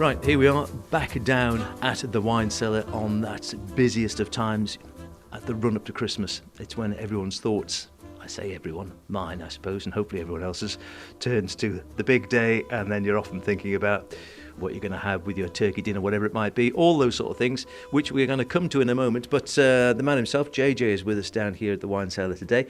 Right, here we are, back down at the Wine Cellar on that busiest of times at the run-up to Christmas. It's when everyone's thoughts, I say everyone, mine I suppose, and hopefully everyone else's, turns to the big day, and then you're often thinking about what you're going to have with your turkey dinner, whatever it might be, all those sort of things, which we're going to come to in a moment. But the man himself, JJ, is with us down here at the Wine Cellar today.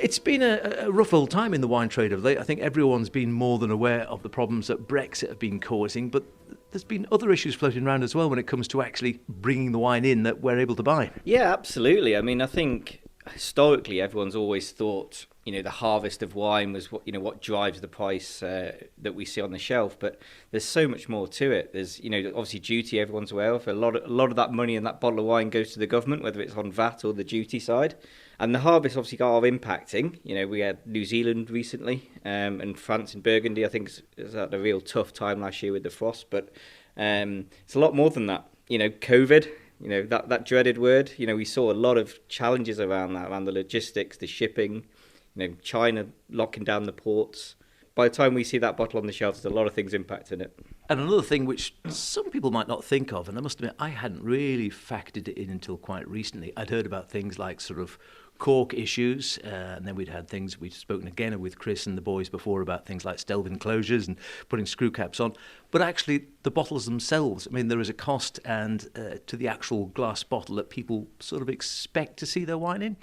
It's been a rough old time in the wine trade of late. I think everyone's been more than aware of the problems that Brexit have been causing, but there's been other issues floating around as well when it comes to actually bringing the wine in that we're able to buy. Yeah, absolutely. I mean, I think historically everyone's always thought, the harvest of wine was what drives the price that we see on the shelf, but there's so much more to it. There's, obviously duty everyone's aware of. A lot of that money in that bottle of wine goes to the government, whether it's on VAT or the duty side. And the harvest obviously are impacting. We had New Zealand recently, and France in Burgundy, I think, is at a real tough time last year with the frost. But it's a lot more than that. COVID, that dreaded word. We saw a lot of challenges around that, around the logistics, the shipping, China locking down the ports. By the time we see that bottle on the shelves, there's a lot of things impacting it. And another thing which some people might not think of, and I must admit I hadn't really factored it in until quite recently. I'd heard about things like sort of cork issues, and then we'd had things, we'd spoken again with Chris and the boys before about things like stelvin closures and putting screw caps on. But actually the bottles themselves, I mean, there is a cost and to the actual glass bottle that people sort of expect to see their wine in.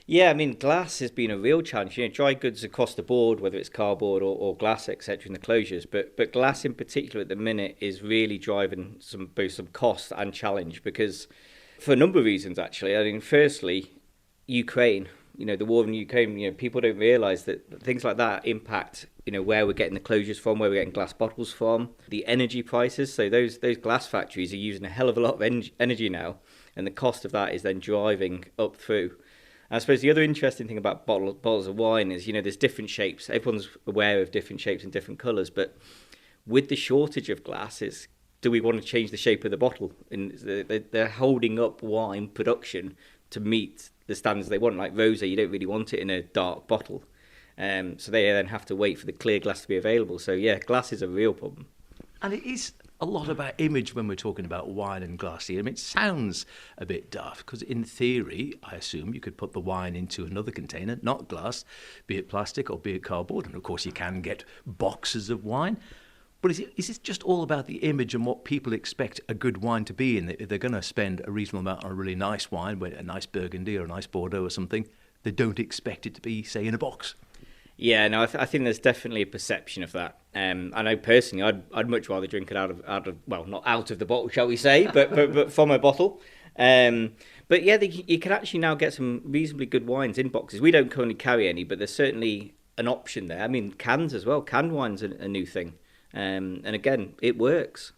Yeah, I mean, glass has been a real challenge. Dry goods across the board, whether it's cardboard or glass, etc., in the closures. But glass in particular at the minute is really driving both some cost and challenge, because for a number of reasons, actually. I mean, firstly, Ukraine, the war in Ukraine, people don't realise that things like that impact, where we're getting the closures from, where we're getting glass bottles from, the energy prices. So those glass factories are using a hell of a lot of energy now, and the cost of that is then driving up through. I suppose the other interesting thing about bottles of wine is, there's different shapes. Everyone's aware of different shapes and different colours, but with the shortage of glasses, do we want to change the shape of the bottle? And they're holding up wine production to meet the standards they want. Like rosé, you don't really want it in a dark bottle. So they then have to wait for the clear glass to be available. So yeah, glass is a real problem. And it is a lot about image when we're talking about wine and glass here. I mean, it sounds a bit daft because in theory, I assume you could put the wine into another container, not glass, be it plastic or be it cardboard. And of course you can get boxes of wine. But is it just all about the image and what people expect a good wine to be in? If they're going to spend a reasonable amount on a really nice wine, a nice Burgundy or a nice Bordeaux or something, they don't expect it to be, say, in a box. Yeah, no, I think there's definitely a perception of that. I know personally, I'd much rather drink it out of well, not out of the bottle, shall we say, but from a bottle. But yeah, you can actually now get some reasonably good wines in boxes. We don't currently carry any, but there's certainly an option there. I mean, cans as well. Canned wine's a new thing. And again, it works.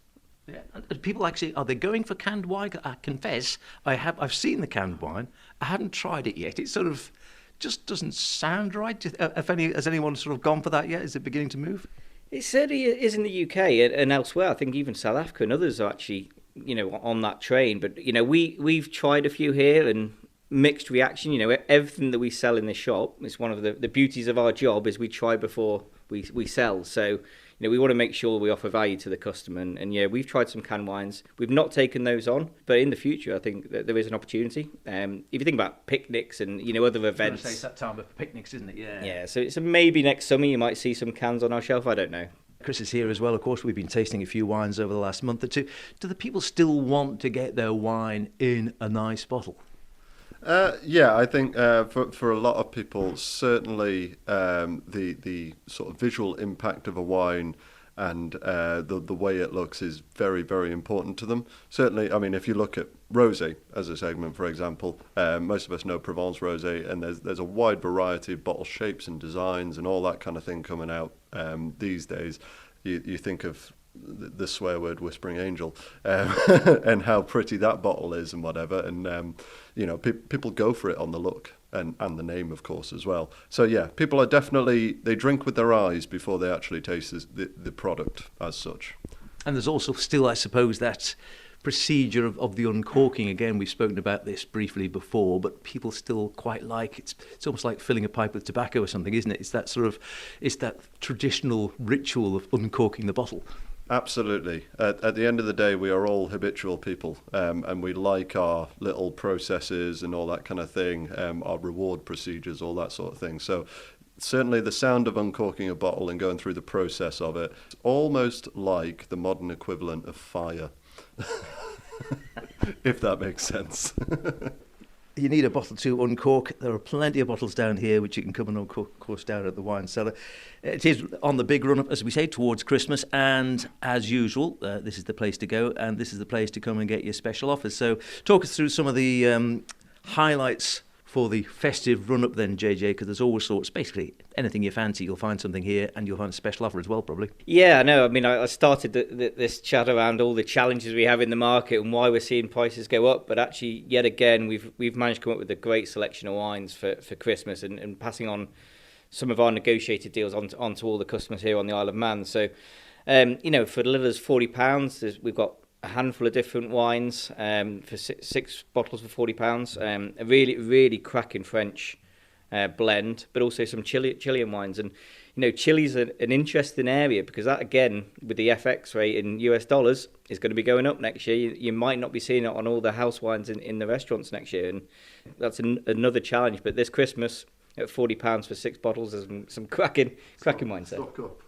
Yeah. And people actually, are they going for canned wine? I confess, I've seen the canned wine. I haven't tried it yet. It sort of just doesn't sound right. Has anyone sort of gone for that yet? Is it beginning to move? It certainly is in the UK and elsewhere. I think even South Africa and others are actually, on that train. But, we've tried a few here and mixed reaction. Everything that we sell in this shop, it's one of the beauties of our job is we try before we sell. So, we want to make sure we offer value to the customer. And yeah, we've tried some canned wines. We've not taken those on, but in the future, I think that there is an opportunity. If you think about picnics and, other events. It's that time of picnics, isn't it? Yeah. Yeah, so maybe next summer you might see some cans on our shelf. I don't know. Chris is here as well, of course. We've been tasting a few wines over the last month or two. Do the people still want to get their wine in a nice bottle? Yeah, I think for a lot of people, certainly the sort of visual impact of a wine and the way it looks is very, very important to them. Certainly, I mean, if you look at rosé as a segment, for example, most of us know Provence rosé, and there's a wide variety of bottle shapes and designs and all that kind of thing coming out these days. You think of the swear word Whispering Angel and how pretty that bottle is and whatever, and people go for it on the look and the name, of course, as well. So yeah, people are definitely, they drink with their eyes before they actually taste the product as such. And there's also still, I suppose, that procedure of the uncorking. Again, we've spoken about this briefly before, but people still quite like it's almost like filling a pipe with tobacco or something, isn't it? It's that traditional ritual of uncorking the bottle. Absolutely. At the end of the day, we are all habitual people, and we like our little processes and all that kind of thing, our reward procedures, all that sort of thing. So certainly the sound of uncorking a bottle and going through the process of it, it's almost like the modern equivalent of fire, if that makes sense. You need a bottle to uncork. There are plenty of bottles down here which you can come and uncork, of course, down at the Wine Cellar. It is on the big run-up, as we say, towards Christmas, and as usual, this is the place to go, and this is the place to come and get your special offers. So talk us through some of the highlights for the festive run-up then, JJ, because there's always sorts, basically anything you fancy, you'll find something here, and you'll find a special offer as well, probably. Yeah, I know. I mean, I started this chat around all the challenges we have in the market and why we're seeing prices go up, but actually, yet again, we've managed to come up with a great selection of wines for Christmas and passing on some of our negotiated deals onto all the customers here on the Isle of Man. So, for a little as £40, we've got a handful of different wines for six bottles for £40. A really, really cracking French blend, but also some Chilean wines. And, Chile's an interesting area because that, again, with the FX rate in US dollars, is going to be going up next year. You might not be seeing it on all the house wines in the restaurants next year. And that's another challenge. But this Christmas, at £40 for 6 bottles, there's some cracking wines there. Stock up.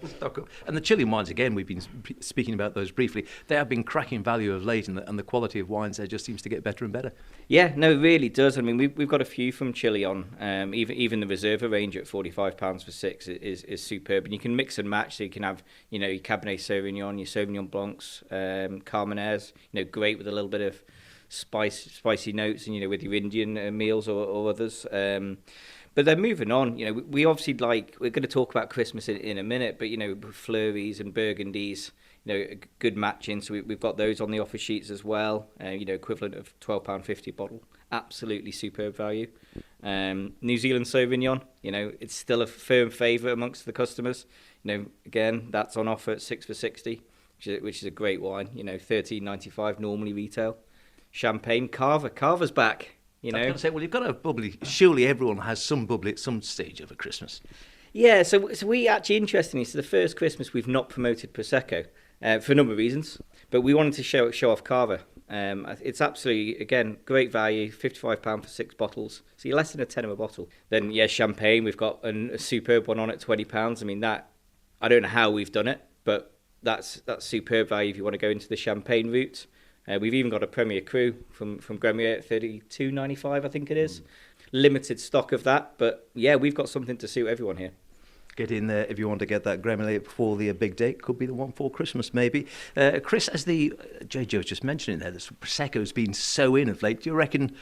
Stock up. And the Chilean wines, again, we've been speaking about those briefly. They have been cracking value of late, and the quality of wines there just seems to get better and better. Yeah, no, it really does. I mean, we've got a few from Chile on. Even the Reserva range at £45 for 6 is superb, and you can mix and match. So you can have, your Cabernet Sauvignon, your Sauvignon Blancs, Carmenères. Great with a little bit of spicy notes, and with your Indian meals or others. But then moving on, we obviously we're going to talk about Christmas in a minute, but, Fleuries and Burgundies, a good matching. So we've got those on the offer sheets as well, equivalent of £12.50 a bottle. Absolutely superb value. New Zealand Sauvignon, it's still a firm favourite amongst the customers. Again, that's on offer at 6 for 60, which is a great wine, £13.95 normally retail. Champagne, Carver's back. I was going to say, well, you've got to have bubbly. Surely everyone has some bubbly at some stage of a Christmas. Yeah, so we actually, interestingly, it's the first Christmas we've not promoted Prosecco for a number of reasons, but we wanted to show off Carver. It's absolutely, again, great value, £55 for 6 bottles, so you're less than a tenner a bottle. Then, Champagne, we've got a superb one on at £20. I mean, that, I don't know how we've done it, but that's superb value if you want to go into the Champagne route. We've even got a Premier Cru from Gremier at $32.95, I think it is. Limited stock of that, but we've got something to suit everyone here. Get in there if you want to get that Gremlin before the big day. Could be the one for Christmas, maybe. Chris, as the JJ was just mentioning there, this Prosecco's been so in of late. Do you reckon,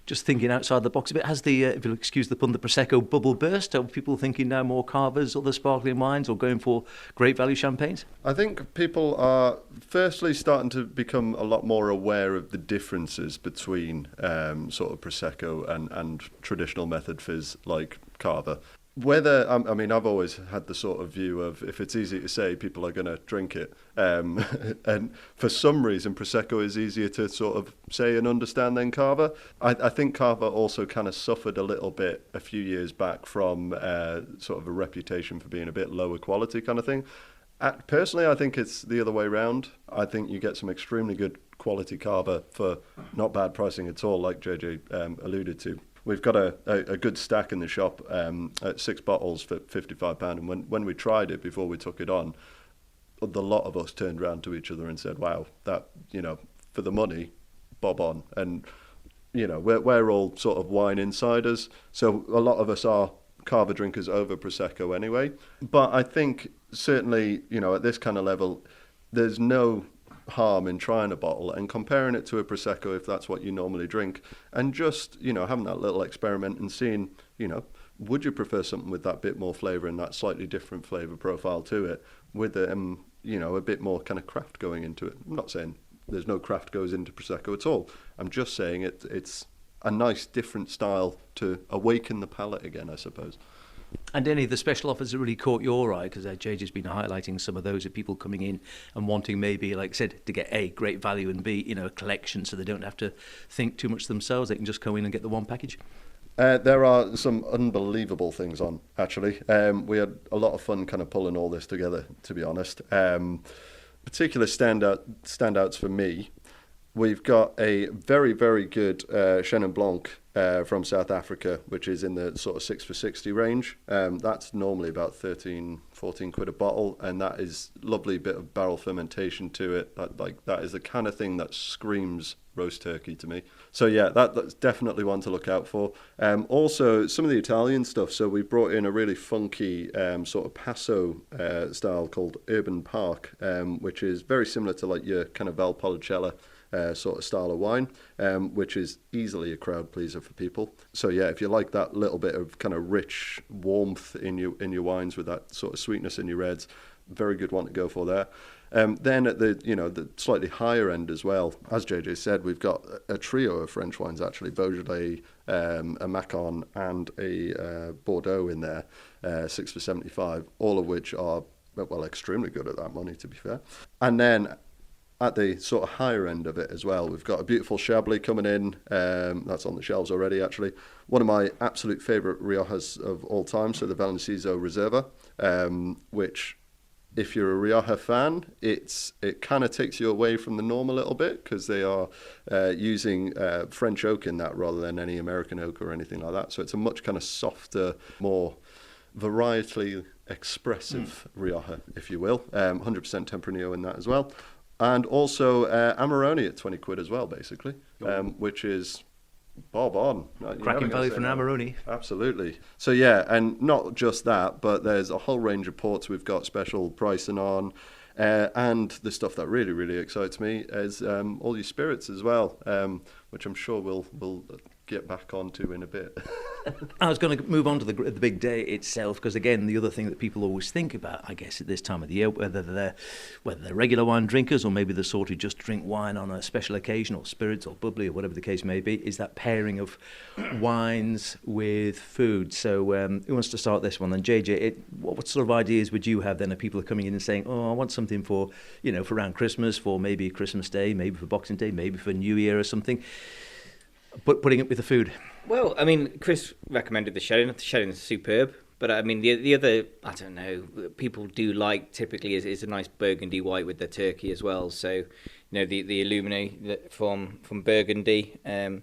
just thinking outside the box a bit, has the, if you'll excuse the pun, the Prosecco bubble burst? Are people thinking now more Carvers, other sparkling wines, or going for great value champagnes? I think people are firstly starting to become a lot more aware of the differences between sort of Prosecco and traditional method fizz like Carver. Whether, I mean, I've always had the sort of view of if it's easy to say, people are going to drink it. And for some reason, Prosecco is easier to sort of say and understand than Carver. I think Carver also kind of suffered a little bit a few years back from sort of a reputation for being a bit lower quality kind of thing. Personally, I think it's the other way around. I think you get some extremely good quality Carver for not bad pricing at all, like JJ alluded to. We've got a good stack in the shop at 6 bottles for £55. And when we tried it before we took it on, the lot of us turned around to each other and said, wow, that, for the money, bob on. And, we're all sort of wine insiders. So a lot of us are Carver drinkers over Prosecco anyway. But I think certainly, at this kind of level, there's no harm in trying a bottle and comparing it to a Prosecco if that's what you normally drink, and just having that little experiment and seeing would you prefer something with that bit more flavour and that slightly different flavour profile to it with a bit more kind of craft going into it. I'm not saying there's no craft goes into Prosecco at all. I'm just saying it's a nice different style to awaken the palate again, I suppose. And any of the special offers that really caught your eye, because JJ's been highlighting some of those of people coming in and wanting maybe, like I said, to get A, great value, and B, a collection, so they don't have to think too much themselves. They can just go in and get the one package. There are some unbelievable things on, actually. We had a lot of fun kind of pulling all this together, to be honest. Particular standouts for me, we've got a very, very good Chenin Blanc from South Africa, which is in the sort of 6 for 60 range. That's normally about 13, 14 quid a bottle, and that is lovely bit of barrel fermentation to it. That is the kind of thing that screams roast turkey to me. So yeah, that's definitely one to look out for. Also, some of the Italian stuff. So we brought in a really funky sort of Paso style called Urban Park, which is very similar to like your kind of Valpolicella sort of style of wine, which is easily a crowd pleaser for people. So yeah, if you like that little bit of kind of rich warmth in your wines with that sort of sweetness in your reds, very good one to go for there. Then at the slightly higher end as well, as JJ said, we've got a trio of French wines actually, Beaujolais, a Macon, and a Bordeaux in there, 6 for 75, all of which are extremely good at that money, to be fair. And then at the sort of higher end of it as well, we've got a beautiful Chablis coming in. That's on the shelves already, actually. One of my absolute favourite Riojas of all time, so the Valenciso Reserva, which, if you're a Rioja fan, it kind of takes you away from the norm a little bit, because they are using French oak in that rather than any American oak or anything like that. So it's a much kind of softer, more varietally expressive Rioja, if you will. 100% Tempranillo in that as well. And also Amarone at 20 quid as well, basically, which is bob on. Cracking value for an Amarone. Absolutely. So yeah, and not just that, but there's a whole range of ports we've got special pricing on. And the stuff that really, really excites me is all your spirits as well, which I'm sure we'll get back onto in a bit. I was going to move on to the big day itself, because again, the other thing that people always think about, I guess, at this time of the year, whether they're regular wine drinkers or maybe the sort who just drink wine on a special occasion, or spirits or bubbly or whatever the case may be, is that pairing of wines with food. So who wants to start this one then? JJ, what sort of ideas would you have then if people are coming in and saying, oh, I want something for around Christmas, for maybe Christmas Day, maybe for Boxing Day, maybe for New Year or something, but putting it with the food? Well, I mean, Chris recommended the Chenin. The Chenin is superb. But I mean, the other, I don't know, people do like typically is a nice Burgundy white with the turkey as well. So, the Illumine from Burgundy. Even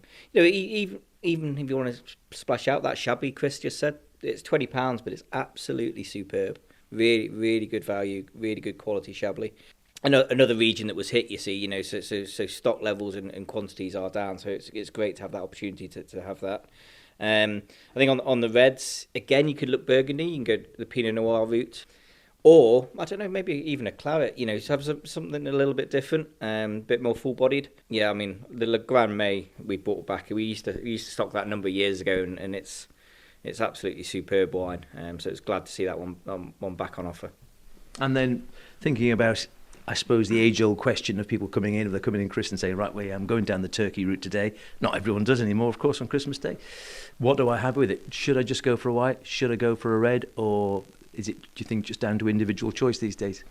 if you want to splash out that Chablis Chris just said, it's £20, but it's absolutely superb. Really, really good value, really good quality Chablis. Another region that was hit, you see, so stock levels and quantities are down. So it's great to have that opportunity to have that. I think on the reds, again, you could look Burgundy. You can go the Pinot Noir route, or I don't know, maybe even a claret. To have something a little bit different, a bit more full-bodied. Yeah, I mean the Le Grand May we brought back. We used to stock that a number of years ago, and it's absolutely superb wine. So it's glad to see that one back on offer. And then thinking about, I suppose, the age-old question of people coming in, if they're coming in Chris and saying, right, I'm going down the turkey route today. Not everyone does anymore, of course, on Christmas Day. What do I have with it? Should I just go for a white? Should I go for a red? Or is it, do you think, just down to individual choice these days?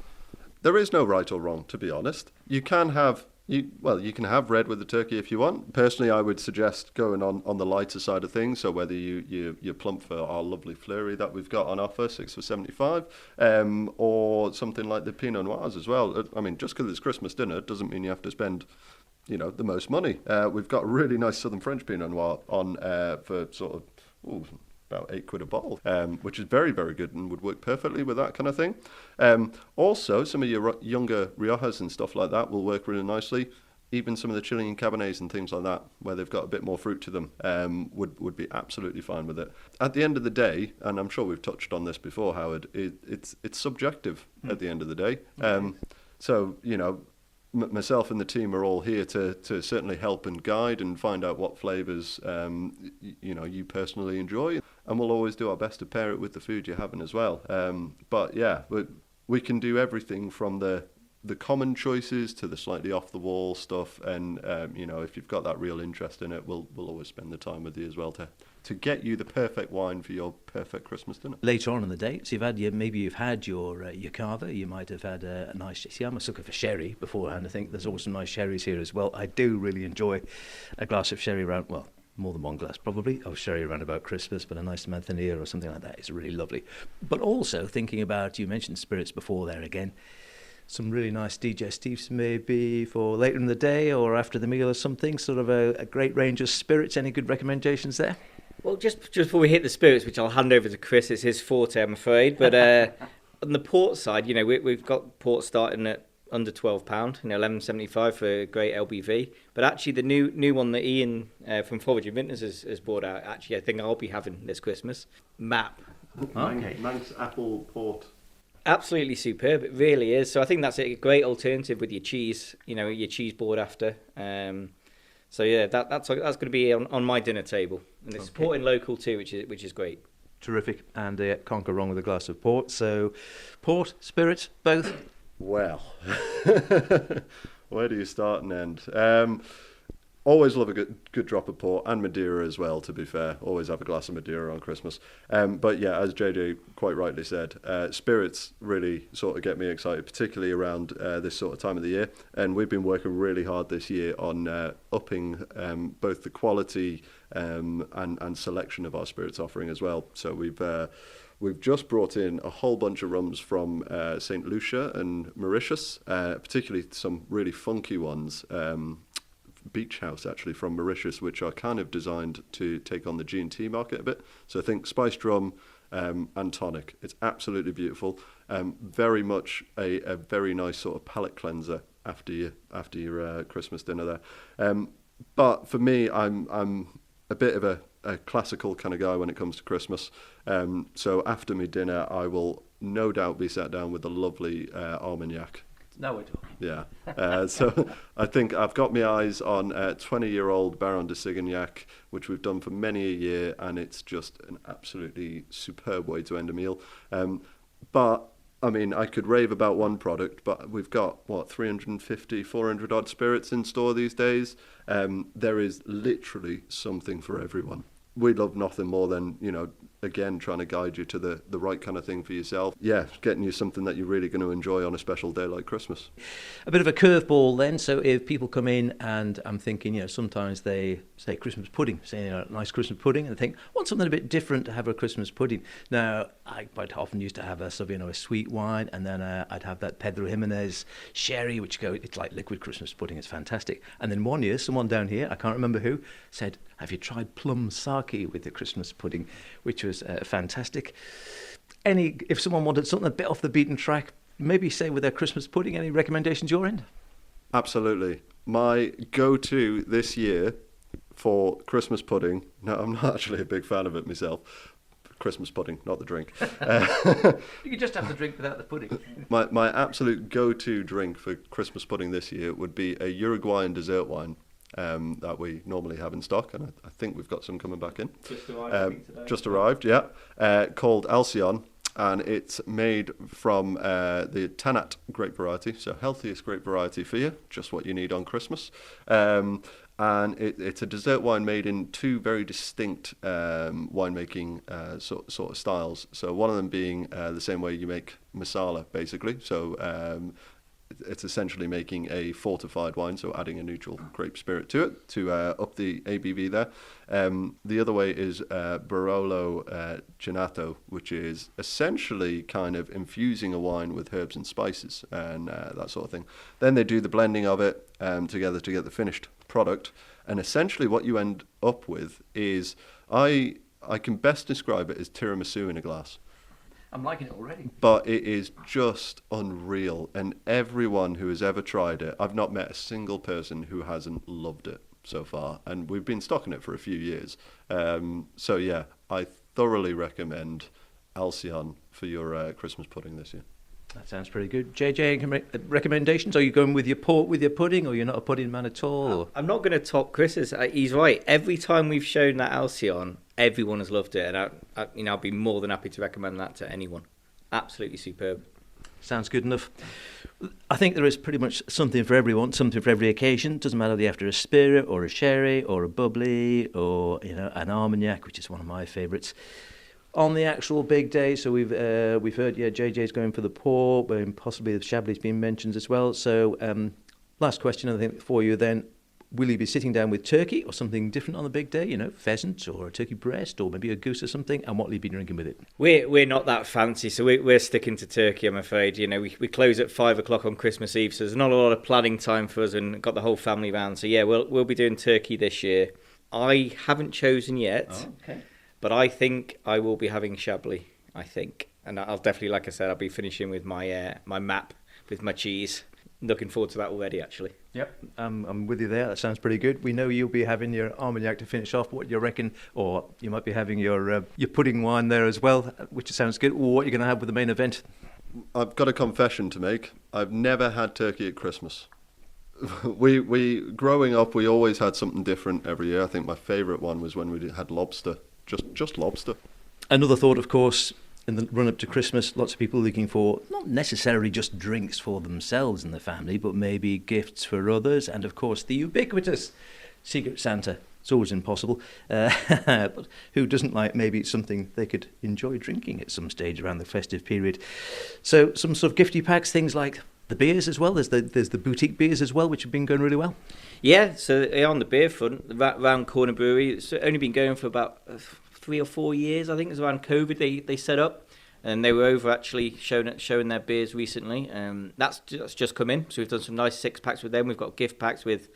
There is no right or wrong, to be honest. You can have red with the turkey if you want. Personally, I would suggest going on the lighter side of things. So whether you plump for our lovely Fleury that we've got on offer, 6 for 75, or something like the Pinot Noirs as well. I mean, just because it's Christmas dinner doesn't mean you have to spend, the most money. We've got a really nice Southern French Pinot Noir on for sort of about 8 quid a bottle, which is very, very good and would work perfectly with that kind of thing. Also, some of your younger Riojas and stuff like that will work really nicely. Even some of the Chilean Cabernets and things like that, where they've got a bit more fruit to them, would be absolutely fine with it. At the end of the day, and I'm sure we've touched on this before, Howard, it's subjective at the end of the day. So, myself and the team are all here to certainly help and guide and find out what flavours you personally enjoy, and we'll always do our best to pair it with the food you're having as well. But yeah, we can do everything from the common choices to the slightly off the wall stuff, and if you've got that real interest in it, we'll always spend the time with you as well to get you the perfect wine for your perfect Christmas dinner. Later on in the day, so you've had your cava, you might have had a nice. See, I'm a sucker for sherry beforehand. I think there's always some nice sherries here as well. I do really enjoy a glass of sherry around. Well, more than one glass probably, of sherry around about Christmas, but a nice Manzanilla or something like that is really lovely. But also thinking about, you mentioned spirits before there again, some really nice digestives maybe for later in the day or after the meal or something, sort of a great range of spirits. Any good recommendations there? Well, just before we hit the spirits, which I'll hand over to Chris, it's his forte, I'm afraid. But on the port side, we've got port starting at under £12, £11.75 for a great LBV. But actually, the new one that Ian from Foraging Vintners has brought out, actually, I think I'll be having this Christmas. Map. Okay. Manx apple port. Absolutely superb, it really is. So I think that's a great alternative with your cheese, your cheese board after. So yeah, that's going to be on my dinner table, and it's supporting local too, which is great. Terrific, and can't go wrong with a glass of port. So, port, spirits, both. Well, where do you start and end? Always love a good drop of port, and Madeira as well, to be fair. Always have a glass of Madeira on Christmas. But yeah, as JJ quite rightly said, spirits really sort of get me excited, particularly around this sort of time of the year. And we've been working really hard this year on upping both the quality and selection of our spirits offering as well. So we've just brought in a whole bunch of rums from St. Lucia and Mauritius, particularly some really funky ones. Beach House actually from Mauritius, which are kind of designed to take on the G&T market a bit. So I think spiced rum and tonic. It's absolutely beautiful. Very much a very nice sort of palate cleanser after your Christmas dinner there. But for me, I'm a bit of a classical kind of guy when it comes to Christmas. So after my dinner, I will no doubt be sat down with a lovely Armagnac. Now we're talking. Yeah. So I think I've got my eyes on 20-year-old Baron de Sigignac, which we've done for many a year, and it's just an absolutely superb way to end a meal. But, I mean, I could rave about one product, but we've got, 350, 400 odd spirits in store these days. There is literally something for everyone. We love nothing more than, again, trying to guide you to the right kind of thing for yourself. Yeah, getting you something that you're really going to enjoy on a special day like Christmas. A bit of a curveball then. So if people come in and I'm thinking, sometimes they say Christmas pudding, say a nice Christmas pudding, and they think, want something a bit different to have a Christmas pudding. Now, I quite often used to have a sweet wine, and then I'd have that Pedro Jimenez sherry, it's like liquid Christmas pudding. It's fantastic. And then one year, someone down here, I can't remember who, said, have you tried plum sake with the Christmas pudding, which was fantastic. If someone wanted something a bit off the beaten track, maybe say with their Christmas pudding, any recommendations your end? Absolutely. My go-to this year for Christmas pudding, no, I'm not actually a big fan of it myself. Christmas pudding, not the drink. You could just have the drink without the pudding. My absolute go-to drink for Christmas pudding this year would be a Uruguayan dessert wine. That we normally have in stock, and I think we've got some coming back in. Just arrived, yeah. Called Alcyon, and it's made from the Tanat grape variety, so healthiest grape variety for you, just what you need on Christmas. And it's a dessert wine made in two very distinct winemaking sort of styles. So one of them being the same way you make masala, basically. So it's essentially making a fortified wine, so adding a neutral grape spirit to it to up the ABV there. The other way is Barolo Gelato, which is essentially kind of infusing a wine with herbs and spices and that sort of thing. Then they do the blending of it together to get the finished product. And essentially what you end up with is, I can best describe it as tiramisu in a glass. I'm liking it already. But it is just unreal. And everyone who has ever tried it, I've not met a single person who hasn't loved it so far. And we've been stocking it for a few years. So yeah, I thoroughly recommend Alcyon for your Christmas pudding this year. That sounds pretty good. JJ, recommendations? Are you going with your port with your pudding, or you're not a pudding man at all? Or? I'm not going to top Chris's. He's right. Every time we've shown that Alcyon, everyone has loved it, and I'll be more than happy to recommend that to anyone. Absolutely superb. Sounds good enough. I think there is pretty much something for everyone, something for every occasion. Doesn't matter if you're after a spirit or a sherry or a bubbly or an Armagnac, which is one of my favourites. On the actual big day, so we've heard, JJ's going for the port, and possibly the Chablis being mentioned as well. So, last question, I think, for you then. will you be sitting down with turkey or something different on the big day? Pheasant or a turkey breast or maybe a goose or something? And what will you be drinking with it? We're not that fancy, so we're sticking to turkey, I'm afraid. We close at 5 o'clock on Christmas Eve, so there's not a lot of planning time for us, and got the whole family round. So yeah, we'll be doing turkey this year. I haven't chosen yet, okay. But I think I will be having Chablis. I think, and I'll definitely, like I said, I'll be finishing with my my map with my cheese. Looking forward to that already, actually. Yep, I'm with you there. That sounds pretty good. We know you'll be having your Armagnac to finish off. What do you reckon? Or you might be having your pudding wine there as well, which sounds good. Or what are you going to have with the main event? I've got a confession to make. I've never had turkey at Christmas. we growing up, we always had something different every year. I think my favourite one was when we had lobster, just lobster. Another thought, of course, in the run-up to Christmas, lots of people looking for not necessarily just drinks for themselves and the family, but maybe gifts for others. And, of course, the ubiquitous Secret Santa. It's always impossible. But who doesn't like maybe something they could enjoy drinking at some stage around the festive period? So some sort of gifty packs, things like the beers as well. There's the boutique beers as well, which have been going really well. Yeah, so on the beer front, the Round Corner Brewery, it's only been going for about 3 or 4 years. I think it was around COVID they set up, and they were over actually showing their beers recently. That's just come in, so we've done some nice 6-packs with them. We've got gift packs with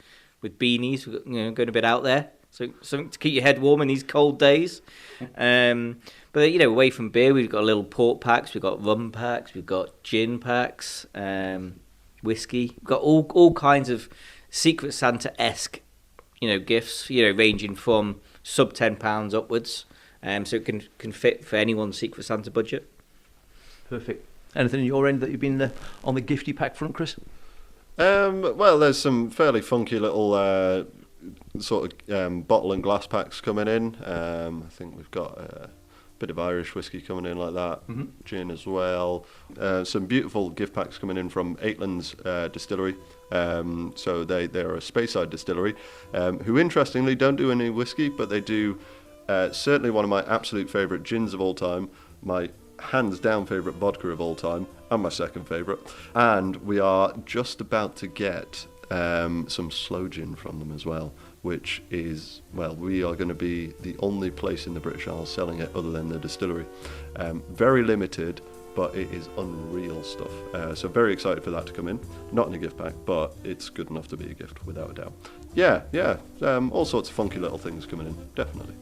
beanies. We've got, going a bit out there, so something to keep your head warm in these cold days. But away from beer, we've got little port packs, we've got rum packs, we've got gin packs, whiskey. We've got all kinds of Secret Santa-esque, gifts, ranging from sub £10 upwards. So it can fit for anyone's Secret Santa budget. Perfect. Anything on your end that you've been on the gifty pack front, Chris? Well, there's some fairly funky little bottle and glass packs coming in. I think we've got a bit of Irish whiskey coming in like that, gin as well. Some beautiful gift packs coming in from Aitlan's distillery. So they're a Speyside distillery, who interestingly don't do any whiskey, but they do certainly one of my absolute favourite gins of all time, my hands down favourite vodka of all time, and my second favourite. And we are just about to get some sloe gin from them as well, which is, we are going to be the only place in the British Isles selling it other than the distillery. Very limited, but it is unreal stuff. So very excited for that to come in. Not in a gift pack, but it's good enough to be a gift without a doubt. Yeah. All sorts of funky little things coming in, definitely.